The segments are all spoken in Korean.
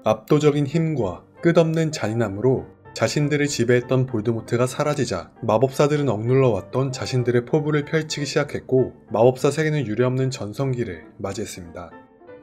압도적인 힘과 끝없는 잔인함으로 자신들을 지배했던 볼드모트가 사라지자 마법사들은 억눌러왔던 자신들의 포부를 펼치기 시작했고 마법사 세계는 유례없는 전성기를 맞이했습니다.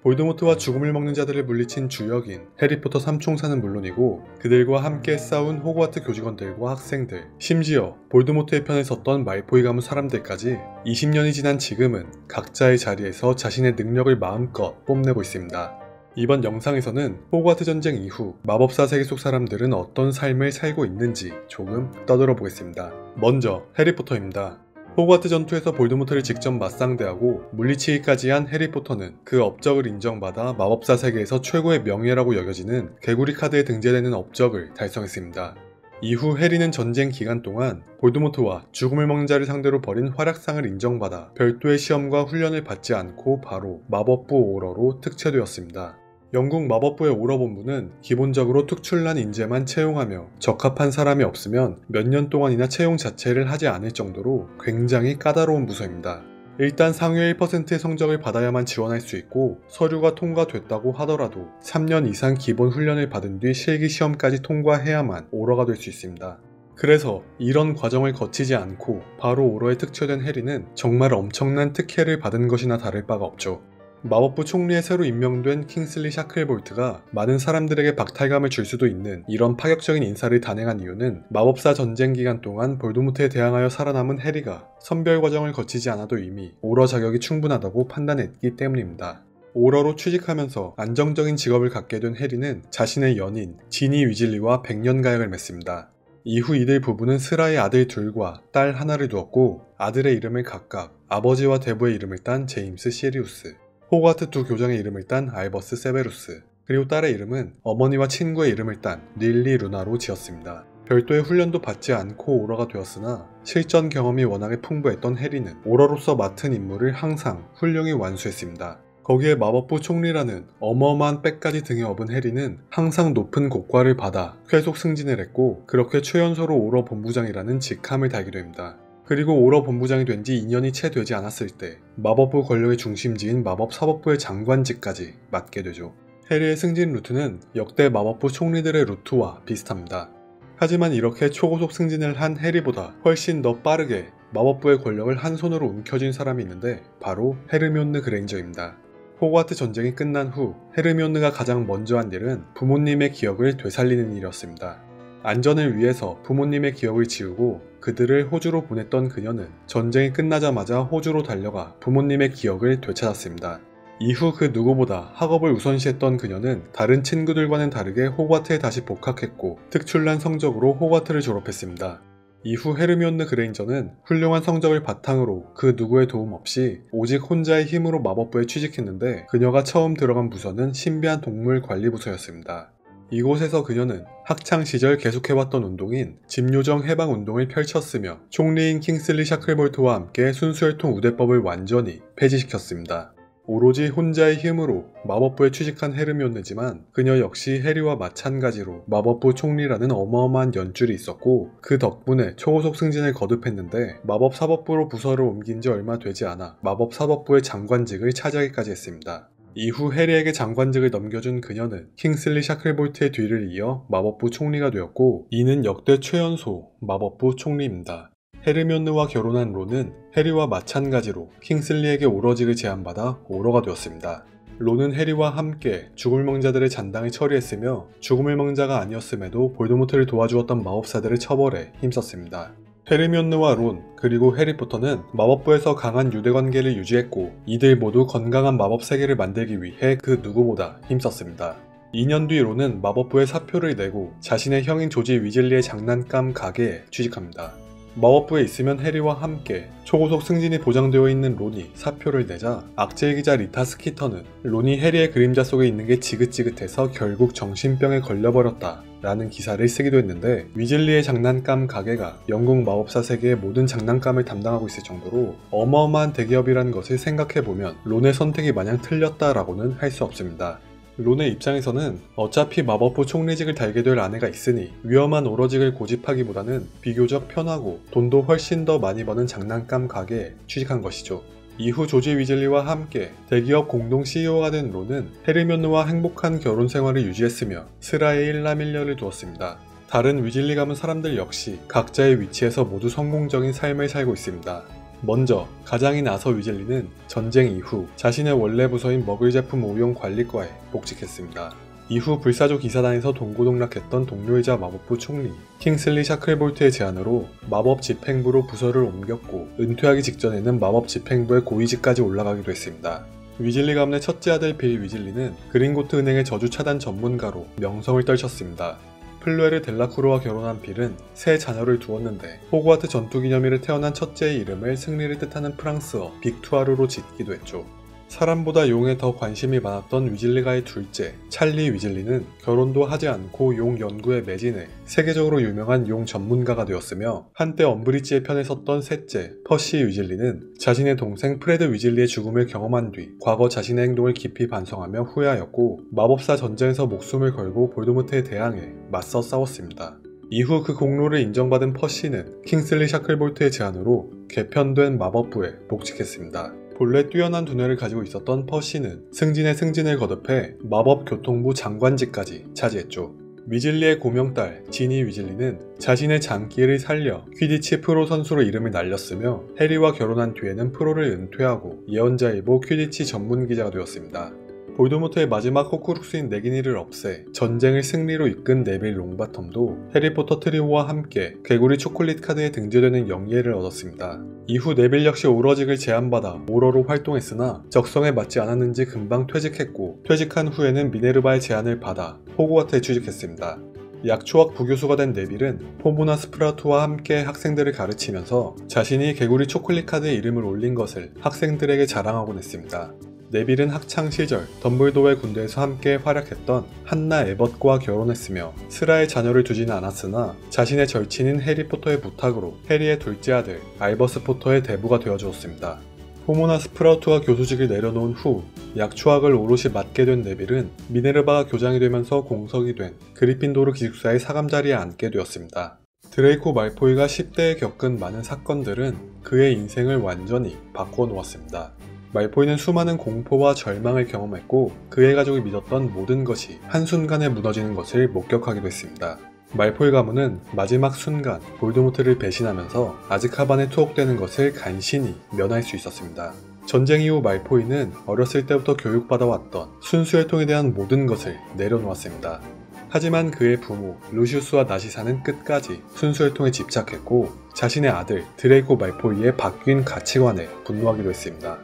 볼드모트와 죽음을 먹는 자들을 물리친 주역인 해리포터 삼총사는 물론이고 그들과 함께 싸운 호그와트 교직원들과 학생들, 심지어 볼드모트의 편에 섰던 말포이 가문 사람들까지 20년이 지난 지금은 각자의 자리에서 자신의 능력을 마음껏 뽐내고 있습니다. 이번 영상에서는 호그와트 전쟁 이후 마법사 세계 속 사람들은 어떤 삶을 살고 있는지 조금 떠들어 보겠습니다. 먼저 해리포터입니다. 호그와트 전투에서 볼드모트를 직접 맞상대하고 물리치기까지 한 해리포터는 그 업적을 인정받아 마법사 세계에서 최고의 명예라고 여겨지는 개구리 카드에 등재되는 업적을 달성했습니다. 이후 해리는 전쟁 기간 동안 볼드모트와 죽음을 먹는 자를 상대로 벌인 활약상을 인정받아 별도의 시험과 훈련을 받지 않고 바로 마법부 오러로 특채되었습니다. 영국 마법부의 오러 본부는 기본적으로 특출난 인재만 채용하며 적합한 사람이 없으면 몇 년 동안이나 채용 자체를 하지 않을 정도로 굉장히 까다로운 부서입니다. 일단 상위 1%의 성적을 받아야만 지원할 수 있고 서류가 통과됐다고 하더라도 3년 이상 기본 훈련을 받은 뒤 실기 시험까지 통과해야만 오러가 될 수 있습니다. 그래서 이런 과정을 거치지 않고 바로 오러에 특채된 해리는 정말 엄청난 특혜를 받은 것이나 다를 바가 없죠. 마법부 총리에 새로 임명된 킹슬리 샤클볼트가 많은 사람들에게 박탈감을 줄 수도 있는 이런 파격적인 인사를 단행한 이유는 마법사 전쟁 기간 동안 볼드모트에 대항하여 살아남은 해리가 선별 과정을 거치지 않아도 이미 오러 자격이 충분하다고 판단했기 때문입니다. 오러로 취직하면서 안정적인 직업을 갖게 된 해리는 자신의 연인 지니 위즐리와 100년 가약을 맺습니다. 이후 이들 부부는 스라의 아들 둘과 딸 하나를 두었고 아들의 이름을 각각 아버지와 대부의 이름을 딴 제임스 시리우스, 호그와트 두 교장의 이름을 딴 알버스 세베루스, 그리고 딸의 이름은 어머니와 친구의 이름을 딴 릴리 루나로 지었습니다. 별도의 훈련도 받지 않고 오러가 되었으나 실전 경험이 워낙에 풍부했던 해리는 오러로서 맡은 임무를 항상 훌륭히 완수했습니다. 거기에 마법부 총리라는 어마어마한 백까지 등에 업은 해리는 항상 높은 고과를 받아 쾌속 승진을 했고 그렇게 최연소로 오러 본부장이라는 직함을 달게 됩니다. 그리고 오러 본부장이 된 지 2년이 채 되지 않았을 때 마법부 권력의 중심지인 마법사법부의 장관직까지 맡게 되죠. 해리의 승진 루트는 역대 마법부 총리들의 루트와 비슷합니다. 하지만 이렇게 초고속 승진을 한 해리보다 훨씬 더 빠르게 마법부의 권력을 한 손으로 움켜쥔 사람이 있는데 바로 헤르미온느 그레인저입니다. 호그와트 전쟁이 끝난 후 헤르미온느가 가장 먼저 한 일은 부모님의 기억을 되살리는 일이었습니다. 안전을 위해서 부모님의 기억을 지우고 그들을 호주로 보냈던 그녀는 전쟁이 끝나자마자 호주로 달려가 부모님의 기억을 되찾았습니다. 이후 그 누구보다 학업을 우선시했던 그녀는 다른 친구들과는 다르게 호그와트에 다시 복학했고 특출난 성적으로 호그와트를 졸업했습니다. 이후 헤르미온느 그레인저는 훌륭한 성적을 바탕으로 그 누구의 도움 없이 오직 혼자의 힘으로 마법부에 취직했는데 그녀가 처음 들어간 부서는 신비한 동물 관리 부서였습니다. 이곳에서 그녀는 학창시절 계속해왔던 운동인 집요정 해방운동을 펼쳤으며 총리인 킹슬리 샤클볼트와 함께 순수혈통 우대법을 완전히 폐지시켰습니다. 오로지 혼자의 힘으로 마법부에 취직한 헤르미온느지만 그녀 역시 해리와 마찬가지로 마법부 총리라는 어마어마한 연줄이 있었고 그 덕분에 초고속 승진을 거듭했는데 마법사법부로 부서를 옮긴 지 얼마 되지 않아 마법사법부의 장관직을 차지하기까지 했습니다. 이후 해리에게 장관직을 넘겨준 그녀는 킹슬리 샤클볼트의 뒤를 이어 마법부 총리가 되었고 이는 역대 최연소 마법부 총리입니다. 헤르미온느와 결혼한 론은 해리와 마찬가지로 킹슬리에게 오러직을 제안받아 오러가 되었습니다. 론은 해리와 함께 죽음을 먹는 자들의 잔당을 처리했으며 죽음을 먹는 자가 아니었음에도 볼드모트를 도와주었던 마법사들을 처벌에 힘썼습니다. 헤르미온느와 론 그리고 해리포터는 마법부에서 강한 유대관계를 유지했고 이들 모두 건강한 마법 세계를 만들기 위해 그 누구보다 힘썼습니다. 2년 뒤 론은 마법부에 사표를 내고 자신의 형인 조지 위즐리의 장난감 가게에 취직합니다. 마법부에 있으면 해리와 함께 초고속 승진이 보장되어 있는 론이 사표를 내자 악질 기자 리타 스키터는 론이 해리의 그림자 속에 있는 게 지긋지긋해서 결국 정신병에 걸려버렸다 라는 기사를 쓰기도 했는데 위즐리의 장난감 가게가 영국 마법사 세계의 모든 장난감을 담당하고 있을 정도로 어마어마한 대기업이라는 것을 생각해보면 론의 선택이 마냥 틀렸다라고는 할 수 없습니다. 론의 입장에서는 어차피 마법부 총리직을 달게 될 아내가 있으니 위험한 오러직을 고집하기보다는 비교적 편하고 돈도 훨씬 더 많이 버는 장난감 가게에 취직한 것이죠. 이후 조지 위즐리와 함께 대기업 공동 CEO가 된 론은 헤르미온느와 행복한 결혼 생활을 유지했으며 슬하에 1남 1녀를 두었습니다. 다른 위즐리 가문 사람들 역시 각자의 위치에서 모두 성공적인 삶을 살고 있습니다. 먼저 가장인 아서 위즐리는 전쟁 이후 자신의 원래 부서인 먹을제품 오용 관리과에 복직했습니다. 이후 불사조 기사단에서 동고동락했던 동료이자 마법부 총리 킹슬리 샤클볼트의 제안으로 마법 집행부로 부서를 옮겼고 은퇴하기 직전에는 마법 집행부의 고위직까지 올라가기도 했습니다. 위즐리 가문의 첫째 아들 빌 위즐리는 그린고트 은행의 저주 차단 전문가로 명성을 떨쳤습니다. 플루에르 델라크루와 결혼한 빌은 세 자녀를 두었는데 호그와트 전투기념일에 태어난 첫째의 이름을 승리를 뜻하는 프랑스어 빅투아르로 짓기도 했죠. 사람보다 용에 더 관심이 많았던 위즐리가의 둘째 찰리 위즐리는 결혼도 하지 않고 용 연구에 매진해 세계적으로 유명한 용 전문가가 되었으며 한때 엄브리지의 편에 섰던 셋째 퍼시 위즐리는 자신의 동생 프레드 위즐리의 죽음을 경험한 뒤 과거 자신의 행동을 깊이 반성하며 후회하였고 마법사 전쟁에서 목숨을 걸고 볼드모트에 대항해 맞서 싸웠습니다. 이후 그 공로를 인정받은 퍼시는 킹슬리 샤클볼트의 제안으로 개편된 마법부에 복직했습니다. 본래 뛰어난 두뇌를 가지고 있었던 퍼시는 승진에 승진을 거듭해 마법교통부 장관직까지 차지했죠. 위즐리의 고명딸 지니 위즐리는 자신의 장기를 살려 퀴디치 프로 선수로 이름을 날렸으며 해리와 결혼한 뒤에는 프로를 은퇴하고 예언자일보 퀴디치 전문기자가 되었습니다. 볼드모트의 마지막 호크룩스인 네기니를 없애 전쟁을 승리로 이끈 네빌 롱바텀도 해리포터 트리오와 함께 개구리 초콜릿 카드에 등재되는 영예를 얻었습니다. 이후 네빌 역시 오러직을 제안받아 오러로 활동했으나 적성에 맞지 않았는지 금방 퇴직했고 퇴직한 후에는 미네르바의 제안을 받아 호그와트에 취직했습니다. 약초학 부교수가 된 네빌은 포모나 스프라투와 함께 학생들을 가르치면서 자신이 개구리 초콜릿 카드에 이름을 올린 것을 학생들에게 자랑하곤 했습니다. 네빌은 학창시절 덤블도어의 군대에서 함께 활약했던 한나 에벗과 결혼했으며 슬하에 자녀를 두지는 않았으나 자신의 절친인 해리포터의 부탁으로 해리의 둘째 아들 알버스 포터의 대부가 되어주었습니다. 포모나 스프라우트가 교수직을 내려놓은 후 약초학을 오롯이 맡게 된 네빌은 미네르바가 교장이 되면서 공석이 된 그리핀도르 기숙사의 사감자리에 앉게 되었습니다. 드레이코 말포이가 10대에 겪은 많은 사건들은 그의 인생을 완전히 바꿔놓았습니다. 말포이는 수많은 공포와 절망을 경험했고 그의 가족이 믿었던 모든 것이 한순간에 무너지는 것을 목격하기도 했습니다. 말포이 가문은 마지막 순간 볼드모트를 배신하면서 아즈카반에 투옥되는 것을 간신히 면할 수 있었습니다. 전쟁 이후 말포이는 어렸을 때부터 교육받아왔던 순수혈통에 대한 모든 것을 내려놓았습니다. 하지만 그의 부모 루시우스와 나시사는 끝까지 순수혈통에 집착했고 자신의 아들 드레이코 말포이의 바뀐 가치관에 분노하기도 했습니다.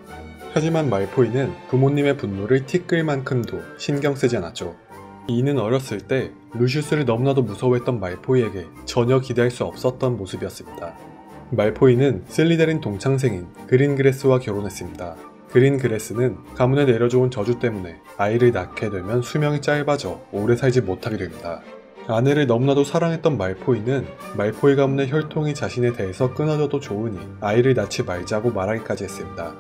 하지만 말포이는 부모님의 분노를 티끌 만큼도 신경 쓰지 않았죠. 이는 어렸을 때 루시우스를 너무나도 무서워했던 말포이에게 전혀 기대할 수 없었던 모습이었습니다. 말포이는 슬리데린 동창생인 그린그레스와 결혼했습니다. 그린그레스는 가문에 내려져온 저주 때문에 아이를 낳게 되면 수명이 짧아져 오래 살지 못하게 됩니다. 아내를 너무나도 사랑했던 말포이는 말포이 가문의 혈통이 자신에 대해서 끊어져도 좋으니 아이를 낳지 말자고 말하기까지 했습니다.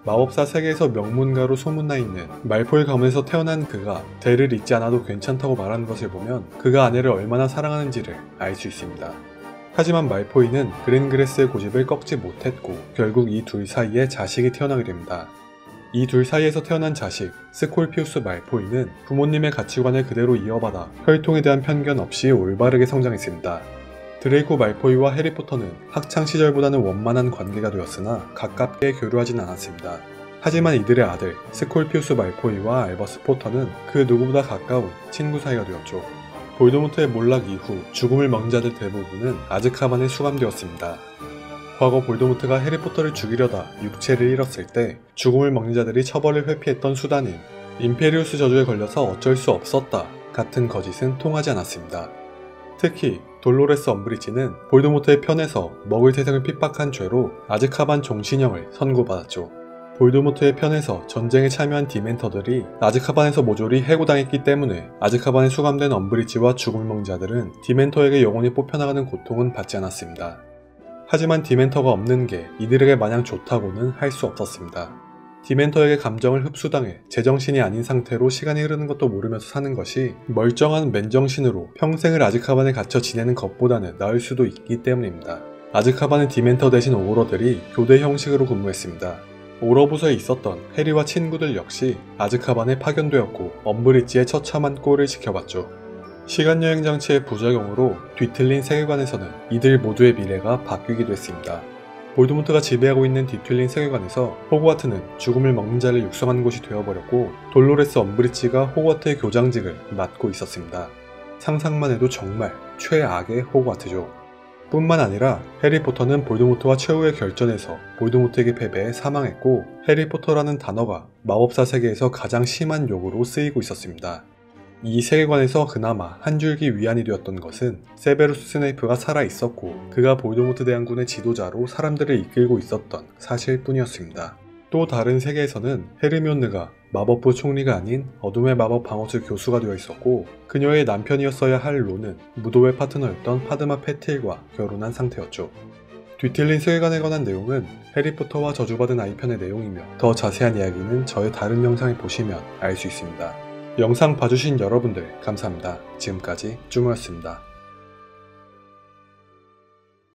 마법사 세계에서 명문가로 소문나 있는 말포이 가문에서 태어난 그가 대를 잇지 않아도 괜찮다고 말하는 것을 보면 그가 아내를 얼마나 사랑하는지를 알 수 있습니다. 하지만 말포이는 그린그레스의 고집을 꺾지 못했고 결국 이 둘 사이에 자식이 태어나게 됩니다. 이 둘 사이에서 태어난 자식 스콜피우스 말포이는 부모님의 가치관을 그대로 이어받아 혈통에 대한 편견 없이 올바르게 성장했습니다. 드레이코 말포이와 해리포터는 학창시절보다는 원만한 관계가 되었으나 가깝게 교류하진 않았습니다. 하지만 이들의 아들 스콜피우스 말포이와 알버스 포터는 그 누구보다 가까운 친구 사이가 되었죠. 볼드모트의 몰락 이후 죽음을 먹는 자들 대부분은 아즈카반에 수감되었습니다. 과거 볼드모트가 해리포터를 죽이려다 육체를 잃었을 때 죽음을 먹는 자들이 처벌을 회피했던 수단인 임페리우스 저주에 걸려서 어쩔 수 없었다 같은 거짓은 통하지 않았습니다. 특히 돌로레스 엄브리지는 볼드모트의 편에서 머글태생을 핍박한 죄로 아즈카반 종신형을 선고받았죠. 볼드모트의 편에서 전쟁에 참여한 디멘터들이 아즈카반에서 모조리 해고당했기 때문에 아즈카반에 수감된 엄브리지와 죽음을 먹는 자들은 디멘터에게 영원히 뽑혀나가는 고통은 받지 않았습니다. 하지만 디멘터가 없는 게 이들에게 마냥 좋다고는 할 수 없었습니다. 디멘터에게 감정을 흡수당해 제정신이 아닌 상태로 시간이 흐르는 것도 모르면서 사는 것이 멀쩡한 맨정신으로 평생을 아즈카반에 갇혀 지내는 것보다는 나을 수도 있기 때문입니다. 아즈카반의 디멘터 대신 오로들이 교대 형식으로 근무했습니다. 오러부서에 있었던 해리와 친구들 역시 아즈카반에 파견되었고 엄브리지의 처참한 꼴을 지켜봤죠. 시간여행 장치의 부작용으로 뒤틀린 세계관에서는 이들 모두의 미래가 바뀌기도 했습니다. 볼드모트가 지배하고 있는 뒤틀린 세계관에서 호그와트는 죽음을 먹는 자를 육성한 곳이 되어버렸고 돌로레스 엄브리지가 호그와트의 교장직을 맡고 있었습니다. 상상만 해도 정말 최악의 호그와트죠. 뿐만 아니라 해리포터는 볼드모트와 최후의 결전에서 볼드모트에게 패배해 사망했고 해리포터라는 단어가 마법사 세계에서 가장 심한 욕으로 쓰이고 있었습니다. 이 세계관에서 그나마 한 줄기 위안이 되었던 것은 세베루스 스네이프가 살아있었고 그가 볼드모트 대항군의 지도자로 사람들을 이끌고 있었던 사실뿐이었습니다. 또 다른 세계에서는 헤르미온느가 마법부 총리가 아닌 어둠의 마법 방어술 교수가 되어 있었고 그녀의 남편이었어야 할 론은 무도회 파트너였던 파드마 패틸과 결혼한 상태였죠. 뒤틀린 세계관에 관한 내용은 해리포터와 저주받은 아이 편의 내용이며 더 자세한 이야기는 저의 다른 영상을 보시면 알 수 있습니다. 영상 봐주신 여러분들 감사합니다. 지금까지 쭈무였습니다.